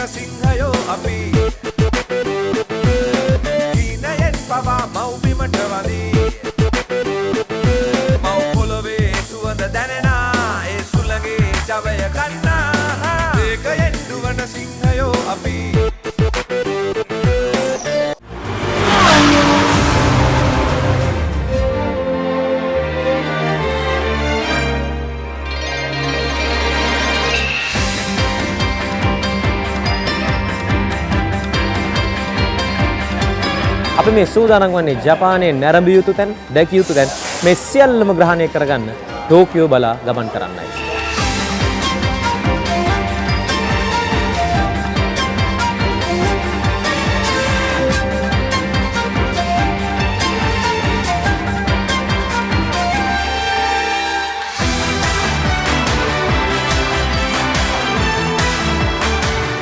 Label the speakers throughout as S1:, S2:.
S1: සිංහයෝ අපි දීනයෙන් පවා මව්බිමට වදී මව් පොළොවේ සුවඳ දැනෙනා ඒ සුළඟේ ජවය ගන්නා ඒකයෙන් දුවන සිංහයෝ අපි
S2: අපි මේ සූදානම් වන්නේ ජපානයේ නැරඹිය යුතු තැන්, දැකිය යුතු තැන් මේ සියල්ලම ග්‍රහණය කරගන්න ටෝකියෝ බලා ගමන් කරන්නයි.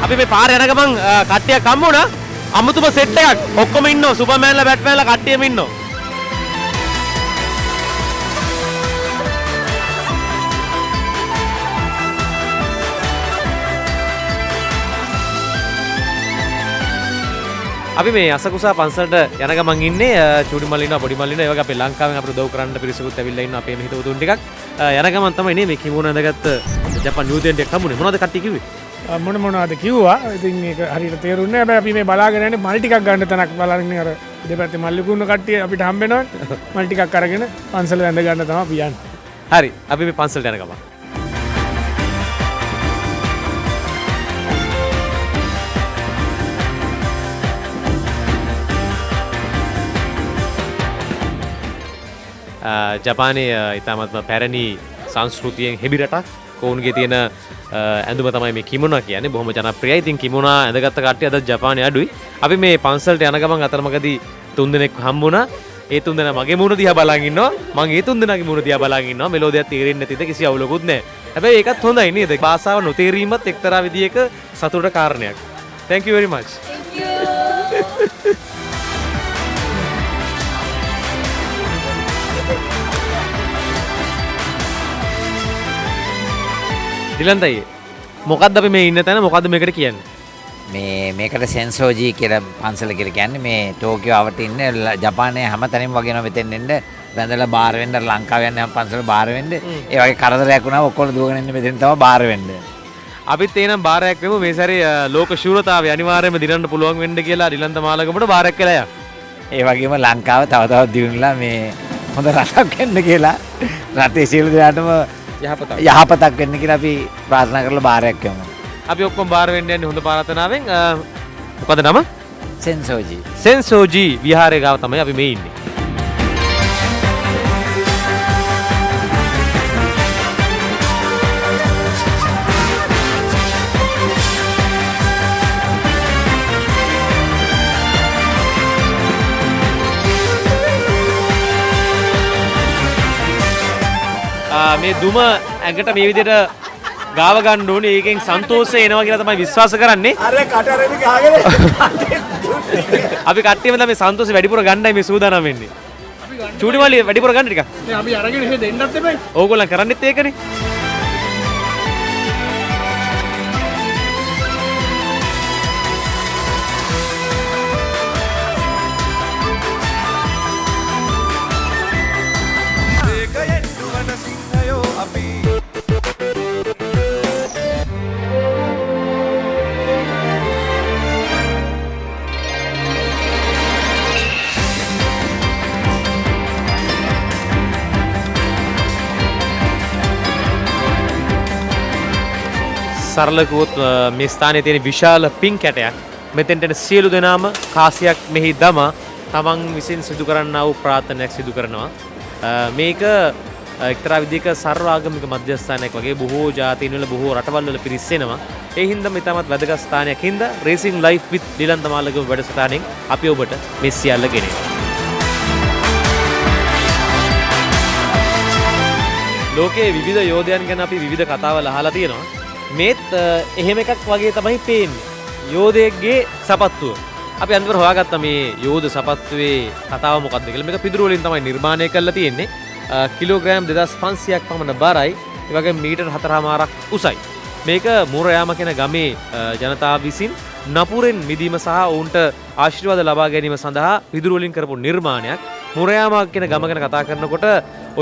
S2: අපි මේ පාර යන ගමන් කට්ටියක් හම්බ වුණා. අමුතුම සෙට් එකක් ඔක්කොම ඉන්නවා සුපර්මෑන්ලා බැට්මෑන්ලා කට්ටියම ඉන්නවා. අපි මේ අසකුසා පන්සලට යන ගමන් ඉන්නේ චූටි මල්ලි ඉන්නවා පොඩි මල්ලි ඉන්නවා ඒ වගේ අපේ ලංකාවෙන් අපිට උදව් කරන්න පිරිසකුත් ඇවිල්ලා ඉන්නවා අපේ හිතවතුන් ටිකක් යන ගමන් තමයි මේ කිමෝන ඇඳගත්ත ජපාන් නිව්සීලන්ත එකක් හම්බුනේ මොනවද කට්ටිය කිව්වේ
S3: මොනවද කිව්වා ඉතින් මේක හරියට තේරුන්නේ නැහැ අපි මේ බලාගෙන යන්නේ මල් ටිකක් ගන්න තැනක් බලන්නේ අර දෙපැත්තේ මල්ලි කුණු කට්ටිය අපිට හම්බ වෙනවා මල් ටිකක් අරගෙන පන්සල වැඳ ගන්න තමයි අපි යන්නේ
S2: හරි අපි මේ පන්සලට යන ගමන් ජපානයේ ඉතාමත්ම පැරණි සංස්කෘතියෙන් හෙබි රටක් කවුන්ගේ තියෙන ඇඳුම තමයි මේ කිමෝනා කියන්නේ බොහොම ජනප්‍රියයි. ඉතින් කිමෝනා ඇඳගත්ත කට්ටිය අද ජපානයේ අඩුයි. අපි මේ පන්සලට යන ගමන් අතරමඟදී තුන්දෙනෙක් හම්බුණා. ඒ තුන්දෙනා මගේ මූණ දිහා බලන් ඉන්නවා. මම ඒ තුන්දෙනාගේ මූණ දිහා බලන් ඉන්නවා. මෙලෝදියක් තේරෙන්නේ නැතිද කිසි අවුලකුත් නැහැ. හැබැයි ඒකත් හොඳයි නේද? භාෂාව නොතේරීමත් එක්තරා විදියක සතුටට කාරණයක්. Thank you very much.
S4: Thank you.
S2: දිලන්තයි මොකක්ද අපි මේ ඉන්න තැන මොකද්ද මේකට කියන්නේ
S5: මේකට සෙන්සෝජි කියලා පන්සල කියලා කියන්නේ මේ ටෝකියෝ ආවට ඉන්න ජපානයේ හැම තැනින්ම වගේනවා මෙතෙන් එන්න වැඳලා බාර වෙන්න ලංකාව යන හැම පන්සල බාර වෙන්න ඒ වගේ කරදරයක් වුණාම ඔක්කොම දුවගෙන ඉන්න මෙතෙන් තමයි බාර වෙන්න
S2: අපිත් එනම් බාරයක් වෙමු මේ සැරේ ලෝක ශූරතාවය අනිවාර්යයෙන්ම දිනන්න පුළුවන් වෙන්න කියලා දිලන්ත මාලගමට බාරයක් කියලා යන්න
S5: ඒ වගේම ලංකාව තව තවත් දිනුනලා මේ හොඳ රටක් වෙන්න කියලා රටේ සියලු දෙනාටම යහපතක් වෙන්න කියලා අපි ප්‍රාර්ථනා කරලා බාරයක් යමු.
S2: අපි ඔක්කොම බාර වෙන්න යන්නේ හොඳ ප්‍රාර්ථනාවෙන්. මොකද නම?
S5: සෙන්සෝජි.
S2: සෙන්සෝජි විහාරය ගාව තමයි අපි මේ ඉන්නේ. මේ දුම ඇඟට මේ විදිහට ගාව ගන්න ඕනේ. ඒකෙන් සන්තෝෂය එනවා කියලා තමයි විශ්වාස කරන්නේ.
S3: අර කට අරගෙන ගහගෙන
S2: අපි කට්ටියම තමයි සන්තෝෂය වැඩිපුර ගන්නයි මේ සූදානම් වෙන්නේ. චූටි මල්ලි වැඩිපුර ගන්න ටිකක්.
S3: මේ අපි අරගෙන එහෙ දෙන්නත් එපයි.
S2: ඕගොල්ලන් කරන්නේත් ඒකනේ. සරල කිව්වොත් මේ ස්ථානයේ තියෙන විශාල පින් කැටයක් මෙතෙන්ට එන සියලු දෙනාම කාසියක් මෙහි දමා තමන් විසින් සිදු කරන්නා වූ ප්‍රාර්ථනාවක් සිදු කරනවා. මේක එක්තරා විදිහක සර්ව ආගමික මධ්‍යස්ථානයක් වගේ බොහෝ ජාතීන් වල බොහෝ රටවල් වල පිරිස්සෙනවා. ඒ හින්දා මේ තමත් වැදගත් ස්ථානයක් හින්දා රේසින් ලයිෆ් විත් දිලන්ත මාලගම වැඩසටහනෙන් අපි ඔබට මේ සියල්ල ගෙනෙනවා. ලෝකයේ විවිධ යෝධයන් ගැන අපි විවිධ කතාවල් අහලා තියෙනවා. මේත් එහෙම එකක් වගේ තමයි පේන්නේ. යෝධයෙක්ගේ සපත්තුව. අපි අන්තිමට හොයාගත්තා මේ යෝධ සපත්තුවේ කතාව මොකක්ද කියලා. මේක පිදුරු වලින් තමයි නිර්මාණය කරලා තියෙන්නේ. කිලෝග්‍රෑම් 2500ක් පමණ බරයි. ඒ වගේම මීටර් 4.5ක් උසයි. මේක මුරයාම කියන ගමේ ජනතාව විසින් නපුරෙන් මිදීම සහ ඔවුන්ට ආශිර්වාද ලබා ගැනීම සඳහා විදුරු වලින් කරපු නිර්මාණයක්. මුරයාම කියන ගම ගැන කතා කරනකොට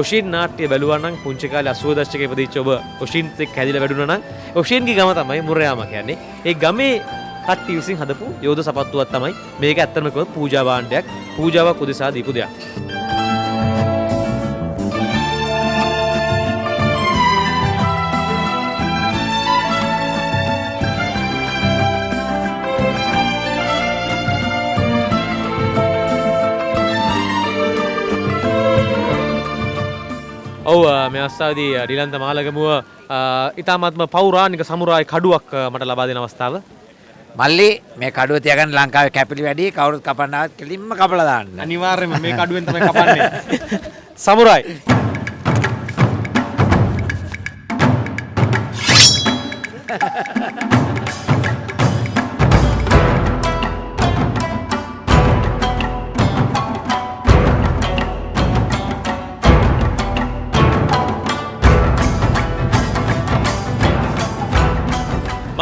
S2: ඔෂින් නාට්‍ය බැලුවා නම් පුංචි කාලේ 80 දශකයේ ඉපදිච්ච ඔබ ඔෂින්ත් එක්ක හැදිලා වැඩුණා නම් ඔෂින්ගේ ගම තමයි මුරයාම කියන්නේ. ඒ ගමේ කට්ටිය විසින් හදපු යෝධ සපත්තුවක් තමයි මේක. ඇත්තම කිව්වොත් පූජා භාණ්ඩයක්, පූජාවක් උදෙසා දීපු දෙයක්. ඔව් මේ අවස්ථාවේදී ඩිලන්ත මාලගමුව ඉතාමත්ම පෞරාණික සමුරායි කඩුවක් මට ලබා දෙන අවස්ථාව.
S5: මල්ලි මේ කඩුව තියාගන්න ලංකාවේ කැපිලි වැඩි කවුරුත් කපන්න ආවත් කෙලින්ම කපලා දාන්න.
S2: අනිවාර්යයෙන්ම මේ කඩුවෙන් තමයි කපන්නේ. සමුරායි.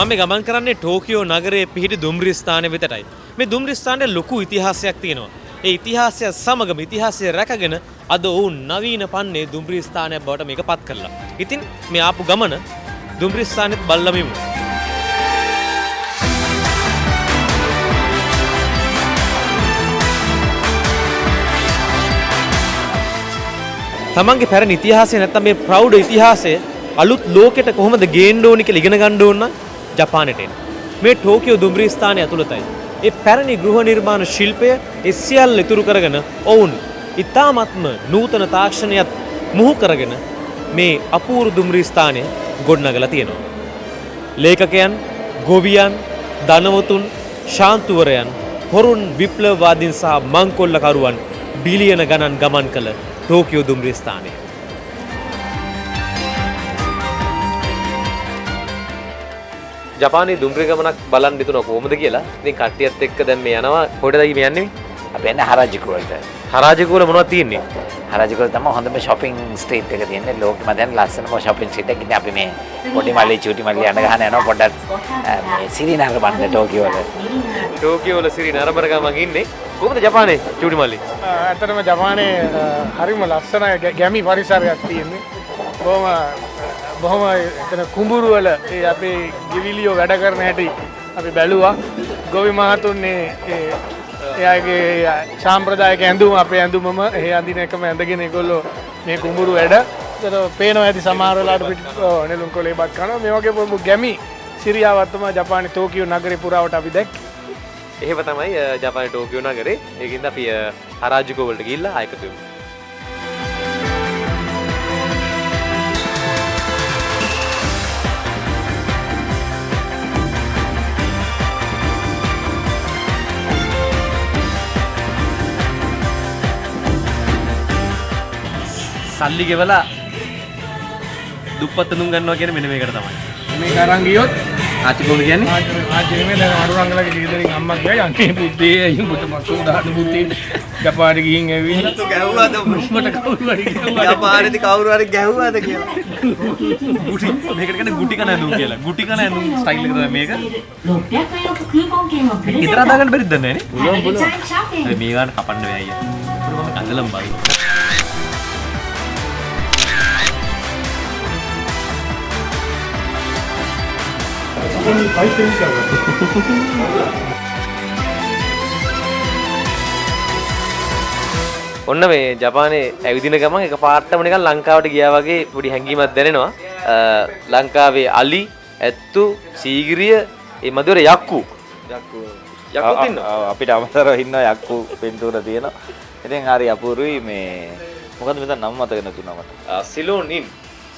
S2: මම මේ ගමන් කරන්නේ ටෝකියෝ නගරයේ පිහිටි දුම්රිය ස්ථානය වෙතටයි. මේ දුම්රිය ස්ථානයේ ලොකු ඉතිහාසයක් තියෙනවා. ඒ ඉතිහාසය සමගම ඉතිහාසය රැකගෙන අද ඔවුන් නවීන පන්නේ දුම්රිය ස්ථානයක් බවට මේක පත් කරලා. ඉතින් මේ ආපු ගමන දුම්රිය ස්ථානෙත් බලලා මෙමු. තමන්ගේ පැරණි ඉතිහාසය නැත්නම් මේ ප්‍රෞඩ ඉතිහාසය අලුත් ලෝකෙට කොහොමද ගේන්න ඕනි කියලා ඉගෙන ගන්න ඕන නම් ජපානයට එන්න. මේ ටෝකියෝ දුම්රිය ස්ථානය ඇතුළතයි. ඒ පැරණි ගෘහ නිර්මාණ ශිල්පය ඒ සියල්ල ඉතුරු කරගෙන ඔවුන් ඉතාමත්ම නූතන තාක්ෂණයත් මුහු කරගෙන මේ අපූර්ව දුම්රිය ස්ථානය ගොඩනගලා තියෙනවා. ලේඛකයන්, ගොවියන්, ධනවතුන්, ශාන්තුවරයන්, හොරුන්, විප්ලවවාදීන් සහ මංකොල්ලකරුවන් බිලියන ගණන් ගමන් කළ ටෝකියෝ දුම්රිය ස්ථානය. ජපානයේ දුම්රිය ගමනක් බලන්න හිතුණා කොහොමද කියලා. ඉතින් කට්ටියත් එක්ක දැන් මේ යනවා. කොහෙටද මේ යන්නේ?
S5: අපි යන්නේ හරාජිකු වලට.
S2: හරාජිකු වල මොනවද තියෙන්නේ?
S5: හරාජිකු වල තමයි හොඳම shopping street එක තියෙන්නේ. ලෝකෙම දැන් ලස්සනම shopping street එක. ඉතින් අපි මේ පොඩි මල්ලි චූටි මල්ලි යන ගහන යනවා පොඩ්ඩක් මේ සිරිනගර බන්න ටෝකියෝ වල.
S2: ටෝකියෝ වල සිරිනගර ගමන් ඉන්නේ. කොහොමද ජපානයේ චූටි මල්ලි?
S3: ඇත්තටම ජපානයේ හරිම ලස්සන ගැමි පරිසරයක් තියෙන්නේ. බොහොම එතන කුඹුරු වල ඒ අපේ ගිවිලියෝ වැඩ කරන හැටි අපි බැලුවා. ගොවි මහතුන්නේ එයාගේ සාම්ප්‍රදායික ඇඳුම අපේ ඇඳුමම ඒ අඳින එකම ඇඳගෙන ඒගොල්ලෝ මේ කුඹුරු වැඩ. ඒතර පේනවා ඇති සමහර වෙලාවට පිට නෙළුම් කොලේ බත් කනවා. මේ වගේ ගැමි සිරියාවක් තමයි ජපානයේ ටෝකියෝ නගරේ පුරාවට අපි දැක්කේ.
S2: එහෙම තමයි ජපානයේ ටෝකියෝ නගරේ. ඒකින්ද අපි හරාජිකෝ වලට ගිහිල්ලා ආයකතු වෙමු. සල්ලි ගෙවලා දුප්පත් තුන් ගන්නවා කියන්නේ මෙන්න මේකට තමයි.
S3: මේක අරන් ගියොත්
S2: ආච්චි කොහොමද කියන්නේ?
S3: ආච්චි නෙමෙයි දැන් අරුණංගලගේ ගෙදරින් අම්මා ගියා යන්නේ පුතේ අයියෝ මුත මසු දාන්න පුතේ ජපානට ගිහින් ඇවිල්ලා
S1: තු ගැහුවාද
S3: මට කවුරු හරි ගැහුවා.
S1: ජපානයේදී කවුරු හරි ගැහුවාද කියලා.
S2: ගුටි මේකට කියන්නේ ගුටි කන ඇඳුම් කියලා. ගුටි කන ඇඳුම් ස්ටයිල් එක තමයි මේක.
S4: 600円オフクーポン券をプレゼント。
S2: ඉතර දාගන්න බැරිද දන්නේ නේ?
S4: ライブチャイシャーペン。
S2: මේ ගන්න කපන්න බෑ අයියා. ඒක මම අඳලම් බයි. ඔන්න මේ ජපානයේ ඇවිදින ගමන් එක පාටම නිකන් ලංකාවට ගියා වගේ පොඩි හැඟීමක් දැනෙනවා. ලංකාවේ අලි, ඇත්තු, සීගිරිය, ඒ මැදවර යක්කු. යක්කුත් ඉන්නවා.
S6: අපිට අමතරව ඉන්නවා යක්කු පින්තූර තියෙනවා. ඉතින් හරි අපූරුයි මේ මොකද්ද මෙතන නම මතක නැතුණා මට.
S2: සිලෝනින්.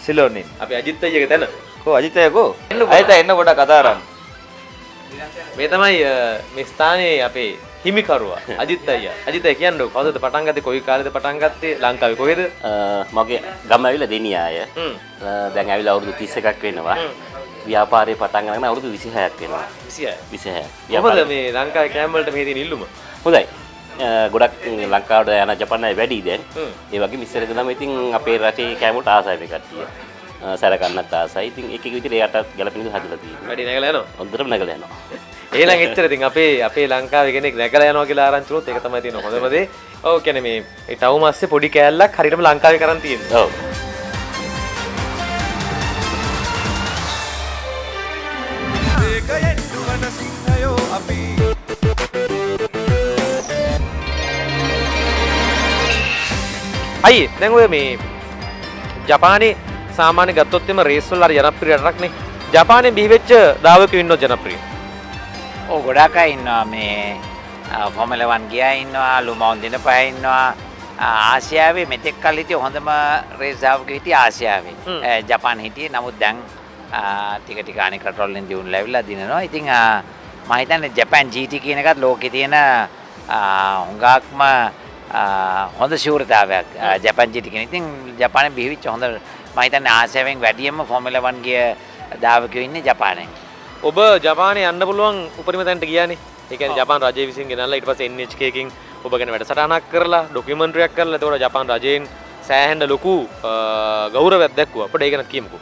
S6: සිලෝනින්.
S2: අපි අජිත් අයියගේ තැන.
S6: කො අජිත් අයකෝ? අයිත එන්න පොඩක් කතා කරන්න.
S2: මේ තමයි මේ ස්ථානයේ අපේ හිමිකරුවා අජිත් අයියා. අජිත් අයියා කියන්නේ කවුද පටන් ගත්තේ? කොයි කාලෙද පටන් ගත්තේ? ලංකාවේ කොහෙද?
S7: මගේ ගම ඇවිල්ලා දෙනියාය. දැන් ඇවිල්ලා අවුරුදු 31ක් වෙනවා. ව්‍යාපාරේ පටන් ගන්න අවුරුදු 26ක් වෙනවා. 26. කොහොමද මේ ලංකාවේ කැම් වලට මේ තියෙන ඉල්ලුම? හොඳයි. ගොඩක් ලංකාවට යන ජපානයේ වැඩි දැන්. ඒ වගේ මිස්සර දෙනම ඉතින් අපේ රටේ කැම් වලට ආසයි මේ කට්ටිය. සැරකන්නත් ආසයි. ඉතින් එක එක විදිහට එයාට ගැළපෙන විදිහට හදලා තියෙනවා.
S2: වැඩි නැගලා යනවා.
S7: හොඳටම නැගලා යනවා.
S2: එහෙනම් එච්චර ඉතින් අපේ ලංකාවේ කෙනෙක් නැගලා යනවා කියලා ආරංචි වුණොත් ඒක තමයි තියෙන හොඳම දේ. ඔව් කියන්නේ මේ ටවුම ASCII පොඩි කෑල්ලක් හරියටම ලංකාවේ කරන් තියෙනවා.
S7: ඔව්.
S1: ඒකයෙන් දුවන සිංහයෝ අපි
S2: අයියේ දැන් ඔය මේ ජපානයේ සාමාන්‍ය ගත්තොත් එම රේස් වල හරි ජනප්‍රිය රටක් නේ. ජපානයේ බිහි වෙච්ච දාවකයෝ ඉන්නව ජනප්‍රිය.
S5: ඔව් ගොඩක් අය ඉන්නවා මේ ෆෝමියුලා 1 ගියා ඉන්නවා ලුමෝන් දිනපා ඉන්නවා ආසියාවේ මෙතෙක් කල් හිටිය හොඳම රේස් දාවකයෝ හිටිය ආසියාවේ. ජපාන හිටියේ නමුත් දැන් ටික ටික අනෙක් රටවලින් දියුණු ලැබිලා දිනනවා. ඉතින් මම හිතන්නේ ජපාන් GT කියන එකත් ලෝකේ තියෙන හුඟක්ම හොඳ ශූරතාවයක් ජපාන් GT කියන. ඉතින් ජපානයේ බිහිවිච්ච හොඳ මම හිතන්නේ ආසියාවෙන් වැඩියෙන්ම ෆෝමියුලා 1 ගිය දාවකයෝ ඉන්නේ ජපානයේ.
S2: ඔබ ජපානයේ යන්න පුළුවන් උපරිම තැනට ගියානේ. ඒ කියන්නේ ජපාන් රජය විසින් ගෙනල්ලා ඊට පස්සේ NHK එකකින් ඔබ ගැන වැඩසටහනක් කරලා ඩොකියුමන්ටරියක් කරලා ඒතකොට ජපාන් රජයෙන් සෑහෙන ලොකු ගෞරවයක් දැක්වුවා. අපිට ඒක ගැන කියමුකෝ.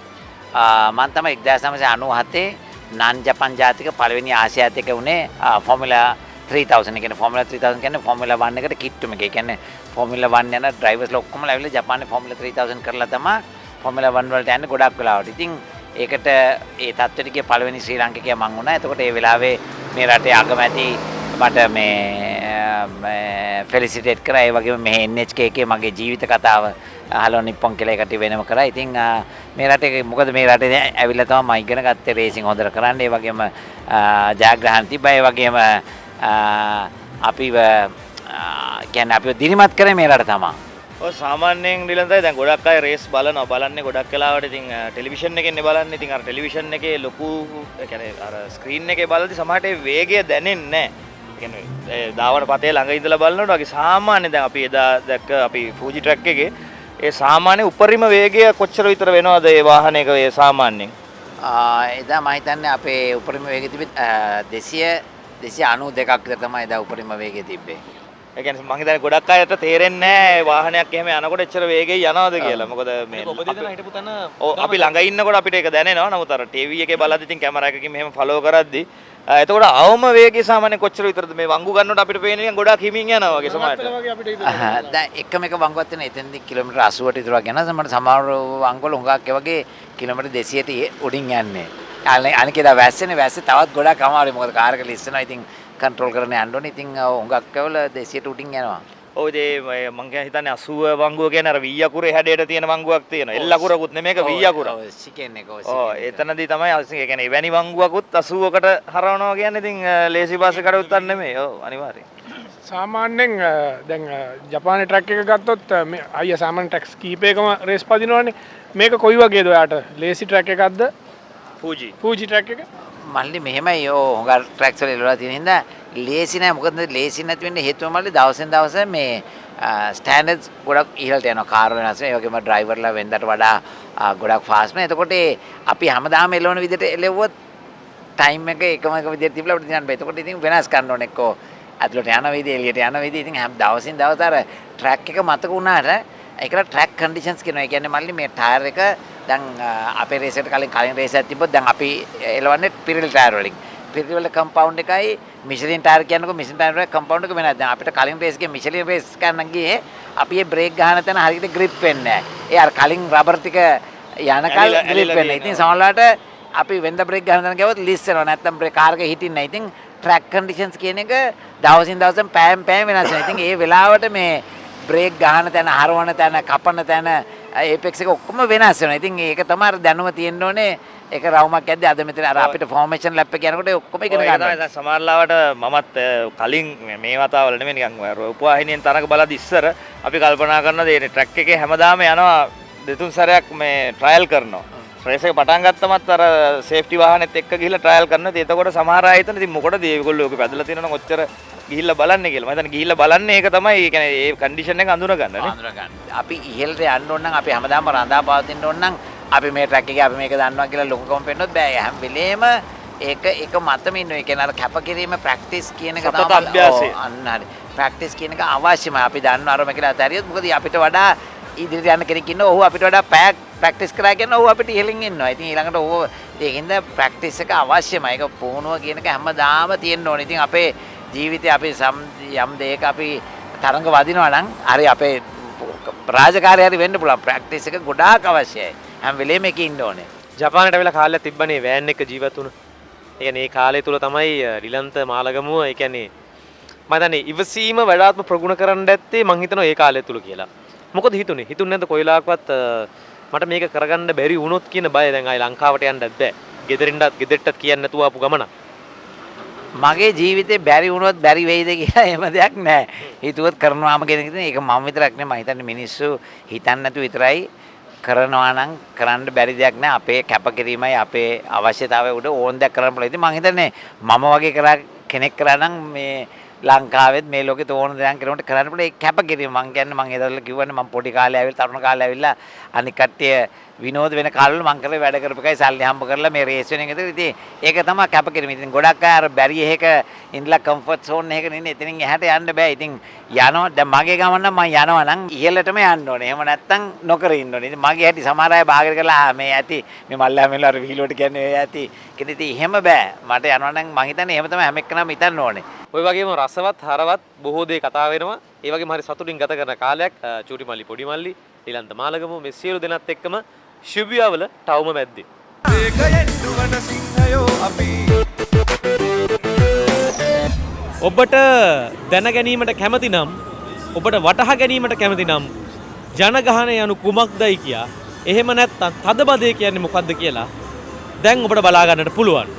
S5: මම තමයි 1997 නන් ජපාන් ජාතික පළවෙනි ආසියාතික උනේ ෆෝමියුලා 3000. ඒ කියන්නේ ෆෝමියුලා 3000 කියන්නේ ෆෝමියුලා 1 එකට කිට්ටුම එක. ඒ කියන්නේ ෆෝමියුලා 1 යන ඩ්‍රයිවර්ස්ලා ඔක්කොම ලැබිලා ජපානයේ ෆෝමියුලා 3000 කරලා තමයි ෆෝමියුලා 1 වලට යන්නේ ගොඩක් වෙලාවට. ඉතින් ඒකට ඒ තත්ත්වෙට ගිය පළවෙනි ශ්‍රී ලාංකිකයා මං වුණා. එතකොට ඒ වෙලාවේ මේ රටේ අගමැති මට මේ ෆෙලිසිටේට් කරා. ඒ වගේම මේ NHK එකේ මගේ ජීවිත කතාව හලෝ නිප්පොන් කියලා එකට වෙනම කරා. ඉතින් මේ රටේ මොකද මේ රටේ ඇවිල්ලා තමයි මම ඉගෙන ගත්තේ රේසින් හොඳට කරන්න. ඒ වගේම ජයග්‍රහණ තිබ්බා. ඒ වගේම අපිව කියන්නේ අපිව දිරිමත් කරේ මේ රට තමයි.
S6: ඔය සාමාන්‍යයෙන් ඩිලන්තයි දැන් ගොඩක් අය රේස් බලනවා. බලන්නේ ගොඩක් වෙලාවට ඉතින් ටෙලිවිෂන් එකෙන්නේ බලන්නේ. ඉතින් අර ටෙලිවිෂන් එකේ ලොකු කියන්නේ අර ස්ක්‍රීන් එකේ බලද්දි සමහරට ඒ වේගය දැනෙන්නේ නැහැ. කියන්නේ දාවන පතේ ළඟ ඉඳලා බලනකොට වගේ සාමාන්‍ය දැන් අපි එදා දැක්ක අපි ෆූජි ට්‍රැක් එකේ ඒ සාමාන්‍ය උපරිම වේගය කොච්චර විතර වෙනවද ඒ වාහනයක ඒ සාමාන්‍යයෙන්?
S5: එදා මම හිතන්නේ අපේ උපරිම වේගය තිබෙත් 292ක් විතර තමයි එදා උපරිම වේගය තිබ්බේ.
S6: ඒ කියන්නේ මම හිතන්නේ ගොඩක් අයට තේරෙන්නේ නැහැ වාහනයක් එහෙම යනකොට එච්චර වේගෙන් යනවද කියලා. මොකද මේ
S2: ඔබ දෙදෙනා හිටපු තැන
S6: අපි ළඟ ඉන්නකොට අපිට ඒක දැනෙනවා. නමුත් අර ටීවී එකේ බලද්දි ඉතින් කැමරා එකකින් මෙහෙම ෆලෝ කරද්දි එතකොට අවම වේගය සාමාන්‍ය කොච්චර විතරද මේ වංගු ගන්නකොට අපිට පේන්නේ නිකන් ගොඩක් හිමින් යනවා වගේ සමහරට.
S5: දැන් එකම එක වංගුවක් තියෙන එතෙන්දි කිලෝමීටර් 80ට විතර වගේ යනවා. සමහර වංගුවල හුඟක් ඒ වගේ කිලෝමීටර් 200ට උඩින් යන්නේ. අනිකේදා වැස්සෙනේ වැස්සේ තවත් ගොඩක් අමාරුයි. මොකද කාර් එක ලිස්සනවා. ඉතින් කන්ට්‍රෝල් කරන්න යන්න ඕනේ. ඉතින් හුඟක් කවල 200ට උඩින් යනවා.
S6: ඔය ඒ මං හිතන්නේ 80 වංගුව කියන්නේ අර V අකුරේ හැඩයට තියෙන වංගුවක් තියෙනවා. L අකුරකුත් නෙමෙයි ඒක V අකුර.
S5: ඔව් සිකෙන් එක ඔව්.
S6: එතනදී තමයි ඒ කියන්නේ එවැනි වංගුවකුත් 80කට හරවනවා කියන්නේ ඉතින් ලේසි පාස්සේ කඩුත්තක් නෙමෙයි. ඔව් අනිවාර්යයෙන්.
S3: සාමාන්‍යයෙන් දැන් ජපානයේ ට්‍රැක් එක ගත්තොත් මේ අයියා සාමාන්‍ය ට්‍රැක්ස් කීපයකම රේස් පදිනවනේ. මේක කොයි වගේද ඔයාට? ලේසි ට්‍රැක් එකක්ද?
S6: ෆූජි
S3: ට්‍රැක් එක?
S5: මල්ලි මෙහෙමයි හුඟ ට්‍රැක්ස් වල ඉලවලා තියෙන හින්දා ලේසි නෑ. මොකද ලේසි නැති වෙන්නේ හේතුව මල්ලි දවසෙන් දවස මේ ස්ටෑන්ඩඩ්ස් ගොඩක් ඉහළට යනවා. කාර් වෙනස් වෙනවා. ඒ වගේම ඩ්‍රයිවර්ලා වෙනදාට වඩා ගොඩක් ෆාස්ට් වෙනවා. එතකොට අපි හැමදාම එළවන විදිහට එළවුවොත් ටයිම් එක එකම එක විදිහට තිබිලා අපිට යන්න බෑ. එතකොට ඉතින් වෙනස් කරන්න ඕනේ. එක්කෝ ඇතුළට යන විදිහ එළියට යන විදිහ ඉතින් හැම දවසින් දවස අර ට්‍රැක් එක මතක වුණාට ඒකට ට්‍රැක් කන්ඩිෂන්ස් කියනවා. ඒ කියන්නේ මල්ලි මේ ටයර් එක දැන් අපේ රේස් එකට කලින් රේස් එකක් තිබ්බොත් දැන් අපි එලවන්නේ පිරිල් ටයර් වලින්. පිරිල් වල කම්පවුන්ඩ් එකයි මිෂලින් ටයර් කියනකො මිෂලින් ටයර් වල කම්පවුන්ඩ් එක වෙනස්. දැන් අපිට කලින් රේස් එකේ මිෂලින් රේස් කරන්න ගියේ අපි මේ බ්‍රේක් ගහන තැන හරියට ග්‍රිප් වෙන්නේ නැහැ. ඒ අර කලින් රබර් ටික යනකල් ග්‍රිප් වෙන්නේ. ඉතින් සමහරවිට අපි වෙන්ද බ්‍රේක් ගහන තැන ගියොත් ලිස් වෙනවා. නැත්තම් බ්‍රේක් කාර් එක හිටින්නේ නැහැ. ඉතින් ට්‍රැක් කන්ඩිෂන්ස් කියන එක දවසින් දවස පෑම් වෙනස් වෙනවා. ඉතින් ඒ වෙලාවට මේ බ්‍රේක් ගහන තැන, හරවන තැන, කපන තැන ඒපෙක්ස් එක ඔක්කොම වෙනස් වෙනවා. ඉතින් ඒක තමයි දැනුම තියෙන්න ඕනේ. ඒක රවුමක් ඇද්දි අද මෙතන අර අපිට ෆෝමේෂන් ලැප් එක යනකොට ඔක්කොම ඉගෙන ගන්නවා.
S6: දැන් සමහරලාවට මමත් කලින් මේ වතාවල නෙමෙයි නිකන් රූපවාහිනියෙන් තරඟ බලද්දි ඉස්සර අපි කල්පනා කරන දේ ට්‍රැක් එකේ හැමදාම යනවා දෙතුන් සැරයක් මේ ට්‍රයල් කරනවා. රේස් එක පටන් ගත්තමත් අර සේෆ්ටි වාහනේත් එක්ක ගිහිල්ලා ට්‍රයල් කරනවා. ඉතින් එතකොට සමහර අය හිතන ඉතින් මොකටද මේගොල්ලෝ ඔක පැදලා තියෙනවා ඔච්චර ගිහිල්ලා බලන්නේ කියලා. මම හිතන්නේ ගිහිල්ලා බලන්නේ ඒක තමයි. ඒ කියන්නේ ඒ කන්ඩිෂන් එක අඳුනගන්න නේ.
S5: අපි ඉහෙලට යන්න ඕන නම් අපි හැමදාම රඳා පවතින්න ඕන නම් අපි මේ ට්‍රැක් එකේ අපි මේක දන්නවා කියලා ලොකුකම පෙන්නොත් බෑ. හැම වෙලේම ඒක මතම ඉන්න. ඒ කියන්නේ අර කැපකිරීම ප්‍රැක්ටිස් කියන එක
S6: තමයි අභ්‍යාසය.
S5: අන්න හරි. ප්‍රැක්ටිස් කියන එක අවශ්‍යමයි. අපි දන්නවා අරම කියලා අතහැරියොත් මොකද අපිට වඩා ඉදිරියට යන කෙනෙක් ඉන්නවා. ඔහු අපිට වඩා පැයක් ප්‍රැක්ටිස් කරා කියන ඕව අපිට ඉහළින් එනවා. ඉතින් ඊළඟට ඕව ඒකින්ද ප්‍රැක්ටිස් එක අවශ්‍යමයි. ඒක පුහුණුව කියන එක හැමදාම තියෙන්න ඕනේ. ඉතින් අපේ ජීවිතේ අපි යම් දෙයක අපි තරඟ වදිනවා නම් හරි අපේ රාජකාරිය හරි වෙන්න පුළුවන්. ප්‍රැක්ටිස් එක ගොඩාක් අවශ්‍යයි. හැම වෙලේම එකේ ඉන්න ඕනේ.
S2: ජපානට වෙලා කාලයක් තිබ්බනේ වෑන් එක ජීවත් වුණ. ඒ කියන්නේ ඒ කාලය තුල තමයි රිලන්ත මාලගමුව ඒ කියන්නේ මම දන්නේ ඉවසීම වඩාත්ම ප්‍රගුණ කරන්න ඇත්තේ මං හිතනවා ඒ කාලය තුල කියලා. මොකද හිතුනේ? හිතුන්නේ නැද්ද කොයිලාකවත් මට මේක කරගන්න බැරි වුණොත් කියන බය දැන් ආයි ලංකාවට යන්නත් බෑ. ගෙදරටත් කියන්නේ නැතුව ආපු ගමන.
S5: මගේ ජීවිතේ බැරි වුණොත් බැරි වෙයිද කියලා එහෙම දෙයක් නැහැ. හිතුවත් කරනවාම කියන එක ඒක මම විතරක් නෙමෙයි. මම හිතන්නේ මිනිස්සු හිතන්නේ නැතුව විතරයි කරනවා නම් කරන්න බැරි දෙයක් නෑ. අපේ කැපකිරීමයි අපේ අවශ්‍යතාවය උඩ ඕන දෙයක් කරන්න පුළුවන්. ඉතින් මම හිතන්නේ මම වගේ කෙනෙක් කරා නම් මේ ලංකාවෙත් මේ ලෝකෙත් ඕන දෙයක් කරනකොට කරන්න පුළුවන්. ඒ කැපකිරීම මම කියන්නේ මම ඒ දවස්වල කිව්වනේ මම පොඩි කාලේ ඇවිල්ලා තරුණ කාලේ ඇවිල්ලා අනික් කට්ටිය විනෝද වෙන කාලවල මම කරේ වැඩ කරපු එකයි සල්ලි හම්බ කරලා මේ රේස් වෙන එක. ඉතින් ඒක තමයි කැපකිරීම. ඉතින් ගොඩක් අය අර බැරි එකක ඉඳලා කම්ෆර්ට් සෝන් එකක ඉන්නේ. එතනින් එහාට යන්න බෑ. ඉතින් යනවා දැන් මගේ ගමන නම් මම යනවා නම් ඉහළටම යන්න ඕනේ. එහෙම නැත්තම් නොකර ඉන්න ඕනේ. ඉතින් මගේ හැටි සමහර අය බාහිර කරලා මේ ඇති මේ මල්ලා මෙල්ල අර විහිළුවට කියන්නේ ඔය ඇති. කිව්ද ඉතින් එහෙම බෑ. මට යනවා නම් මං හිතන්නේ එහෙම තමයි හැම එක්කනම හිතන්න ඕනේ.
S2: ඔය වගේම රසවත් හරවත් බොහෝ දේ කතා වෙනවා. ඒ වගේම හරි සතුටින් ගත කරන කාලයක් චූටි මල්ලි පොඩි මල්ලි ඊළන්ත මාලගම මේ සියලු දෙනාත් එක්කම ශුභියාවල ටවුම මැද්දේ.
S1: ඒකයෙන් දුවන සිංහයෝ අපි
S2: ඔබට දැන ගැනීමට කැමති නම් ඔබට වටහා ගැනීමට කැමති නම් ජනගහනය යනු කුමක්දයි කියා එහෙම නැත්නම් තදබදේ කියන්නේ මොකක්ද කියලා දැන් ඔබට බලා ගන්නට පුළුවන්.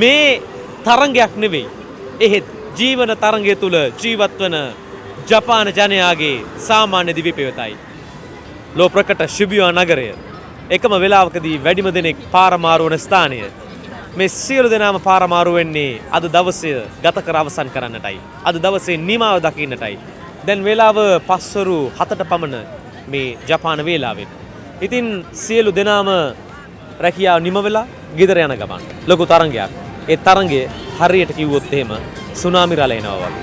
S2: මේ තරංගයක් නෙවෙයි. එහෙත් ජීවන තරංගය තුල ජීවත් වන ජපාන ජනයාගේ සාමාන්‍ය දිවි පෙවතයි. ලෝ ප්‍රකට ශිබියා නගරය එකම වෙලාවකදී වැඩිම දෙනෙක් පාරමාරු වන ස්ථානය. මේ සියලු දෙනාම පාරමාරු වෙන්නේ අද දවසේ ගත කර අවසන් කරන්නටයි. අද දවසේ නිමාව දකින්නටයි. දැන් වේලාව 5:07ට පමණ මේ ජපාන වේලාවෙන්. ඉතින් සියලු දෙනාම රැකියාව නිම වෙලා ගෙදර යන ගමන් ලොකු තරංගයක්. ඒ තරංගය හරියට කිව්වොත් එහෙම සුනාමි රළ එනවා වගේ.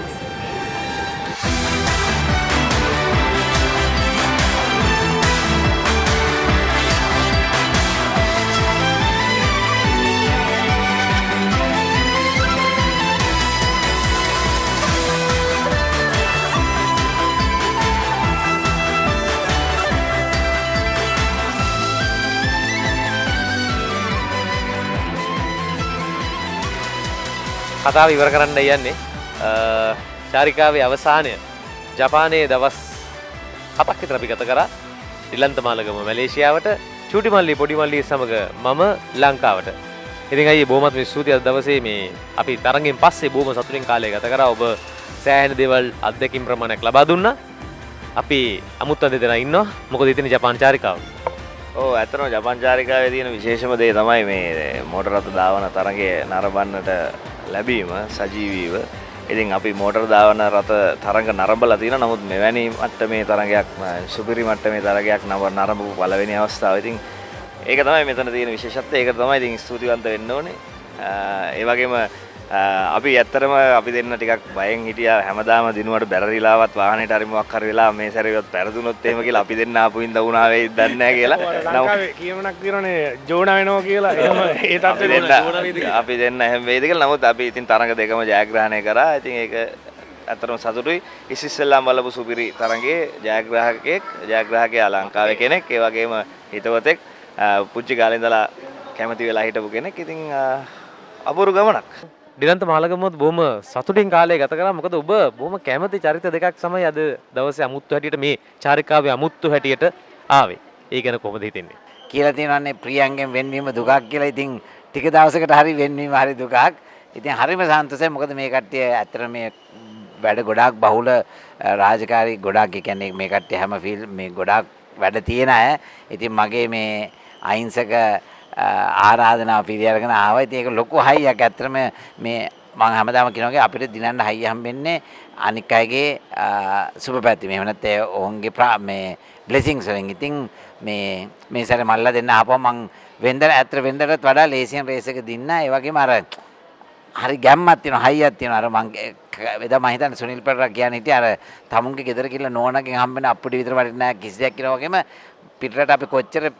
S2: කතාව ඉවර කරන්න යන්නේ චාරිකාවේ අවසානය ජපානයේ දවස් 7ක් විතර අපි ගත කරා ශ්‍රී මාලගම මැලේසියාවට චූටි මල්ලි පොඩි මල්ලි සමග මම ලංකාවට. ඉතින් අයියේ බොහොමත් ස්තුතියි අද දවසේ මේ අපි තරඟෙන් පස්සේ බොහොම සතුටින් කාලය ගත කරා. ඔබ සෑහෙන දේවල් අත්දැකීම් ප්‍රමාණයක් ලබා දුන්නා. අපි අමුත්ත දෙදෙනා ඉන්නවා. මොකද ඉතින් ජපාන් චාරිකාව.
S6: ඔව් ඇත්තටම ජපාන් චාරිකාවේ තියෙන විශේෂම දේ තමයි මේ මෝටර රථ ධාවන තරඟය නරඹන්නට ලැබීම සජීවීව. ඉතින් අපි මෝටර ධාවන රථ තරඟ නරඹලා තියෙනවා. නමුත් මෙවැනි මට්ටමේ තරඟයක් සුපිරි මට්ටමේ තරඟයක් නරඹපු පළවෙනි අවස්ථාව. ඉතින් ඒක තමයි මෙතන තියෙන විශේෂත්වය. ඒක තමයි ඉතින් ස්තුතිවන්ත වෙන්න ඕනේ. ඒ වගේම අපි ඇත්තටම අපි දෙන්න ටිකක් බයෙන් හිටියා. හැමදාම දිනුවට බැරරිලාවත් වාහනේට හරි මොකක් හරි වෙලා මේ සැරේවත් පෙරදුනොත් එහෙම කියලා අපි දෙන්න ආපු ඉඳ වුණා වෙයිද දන්නේ නැහැ කියලා.
S3: ලංකාවේ කියමනක් තියෙනනේ ජෝනා වෙනවා කියලා. එහෙම ඒ තත්ත්වෙ
S6: අපි දෙන්න එහෙම වෙයිද කියලා. නමුත් අපි ඉතින් තරඟ දෙකම ජයග්‍රහණය කරා. ඉතින් ඒක ඇත්තටම සතුටුයි. ඉස්සෙල්ලාම බලපු සුපිරි තරඟයේ ජයග්‍රාහකයා ලංකාවේ කෙනෙක්. ඒ වගේම හිතවතෙක් පුංචි කාලේ ඉඳලා කැමති වෙලා හිටපු කෙනෙක්. ඉතින් අපූර්ව ගමනක්.
S2: ඩිලන්ත මාලගමුවත් බොහොම සතුටින් කාලය ගත කරා. මොකද ඔබ බොහොම කැමති චරිත දෙකක් තමයි අද දවසේ අමුත්තු හැටියට මේ චාරිකාවේ අමුත්තු හැටියට ආවේ. ඒ ගැන කොහොමද හිතෙන්නේ?
S5: කියලා තියෙනවානේ ප්‍රියංගෙන් වෙන්වීම දුකක් කියලා. ඉතින් ටික දවසකට හරි වෙන්වීම හරි දුකක්. ඉතින් හරිම සන්තෝෂයි. මොකද මේ කට්ටිය ඇත්තට මේ වැඩ ගොඩාක් බහුල රාජකාරී ගොඩාක් කියන්නේ මේ කට්ටිය හැම මේ ගොඩාක් වැඩ තියෙන අය. ඉතින් මගේ මේ අහිංසක ආරාධනාව පිළිඅරගෙන ආවා. ඉතින් ඒක ලොකු හයියක්. ඇත්තටම මේ මම හැමදාම කියනවා අපිට දිනන්න හයිය හම්බෙන්නේ අනික් අයගේ සුබ පැතුම්. එහෙම නැත්නම් ඔවුන්ගේ මේ බ්ලෙසිංස් වලින්. ඉතින් මේ සැරේ මල්ලා දෙන්න ආපුවම මං වෙන්දටත් වඩා ලේසියෙන් රේස් එක දින්නා. ඒ වගේම අර හරි ගැම්මක් තියෙනවා හයියක් තියෙනවා. අර මං එදා මම හිතන්නේ සුනිල් පෙරේරා කියන්නේ හිටියේ අර තමුන්ගේ ගෙදර කියලා නෝනගෙන් හම්බෙන අප්පුඩි විතර වටින්නේ නැහැ කිසි දෙයක් කියලා වගේම පිටරට අපි කොච්චර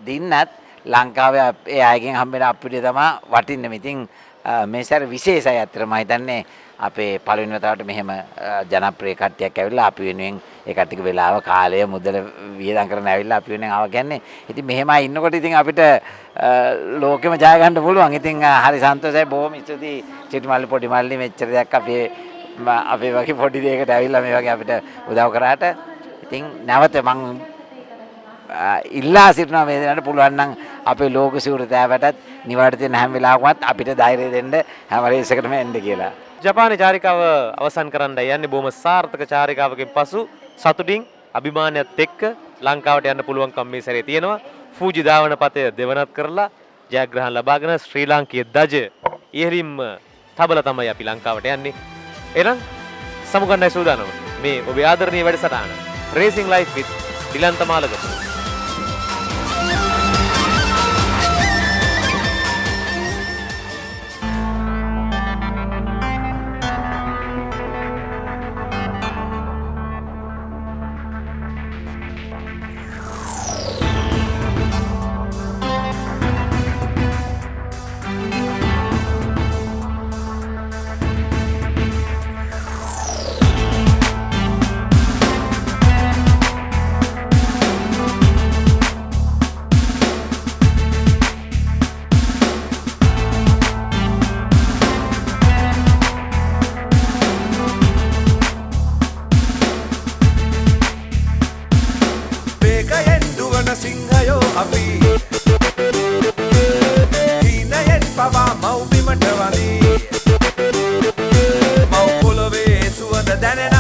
S5: දින්නත් ලංකාවේ ඒ අයගෙන් හම්බෙන අපිට තමයි වටින්නේ. ඉතින් මේ සැර විශේෂයි අතර මම හිතන්නේ අපේ පළවෙනි වතාවට මෙහෙම ජනප්‍රිය කට්ටියක් ඇවිල්ලා අපි වෙනුවෙන් ඒ කට්ටියක වෙලාව කාලය මුදල වියදම් කරන ඇවිල්ලා අපි වෙනුවෙන් ආවා කියන්නේ. ඉතින් මෙහෙමයි ඉන්නකොට ඉතින් අපිට ලෝකෙම ජය ගන්න පුළුවන්. ඉතින් හරි සන්තෝෂයි. බොහොම ස්තුතියි චිටිමල්ලි පොඩි මල්ලි මෙච්චර දෙයක් අපේ වගේ පොඩි දෙයකට ඇවිල්ලා මේ වගේ අපිට උදව් කරාට. ඉතින් නැවත මං ඉල්ලා සිටිනවා මේ දෙනාට පුළුවන් නම් අපේ ලෝක සිවුරතෑවටත් නිවාඩු තියෙන හැම වෙලාවකමත් අපිට ධෛර්යය දෙන්න හැම රේසයකටම එන්න කියලා.
S2: ජපානයේ චාරිකාව අවසන් කරන්න යන්නේ බොහොම සාර්ථක චාරිකාවකින් පසු සතුටින් අභිමානයත් එක්ක ලංකාවට යන්න පුළුවන්කම මේ සැරේ තියෙනවා. ෆූජි ධාවන පතය දෙවනත් කරලා ජයග්‍රහණ ලබාගෙන ශ්‍රී ලාංකීය ධජ ඉහළින්ම තබලා තමයි අපි ලංකාවට යන්නේ. එහෙනම් සමුගන්නයි සූදානම. මේ ඔබේ ආදරණීය වැඩසටහන Racing Life with දිලන්ත මාලගම.
S1: සිංහයෝ අපි හීනයෙන් පවා මව්බිමට වදී මව් පොළොවේ සුවඳ දැනෙන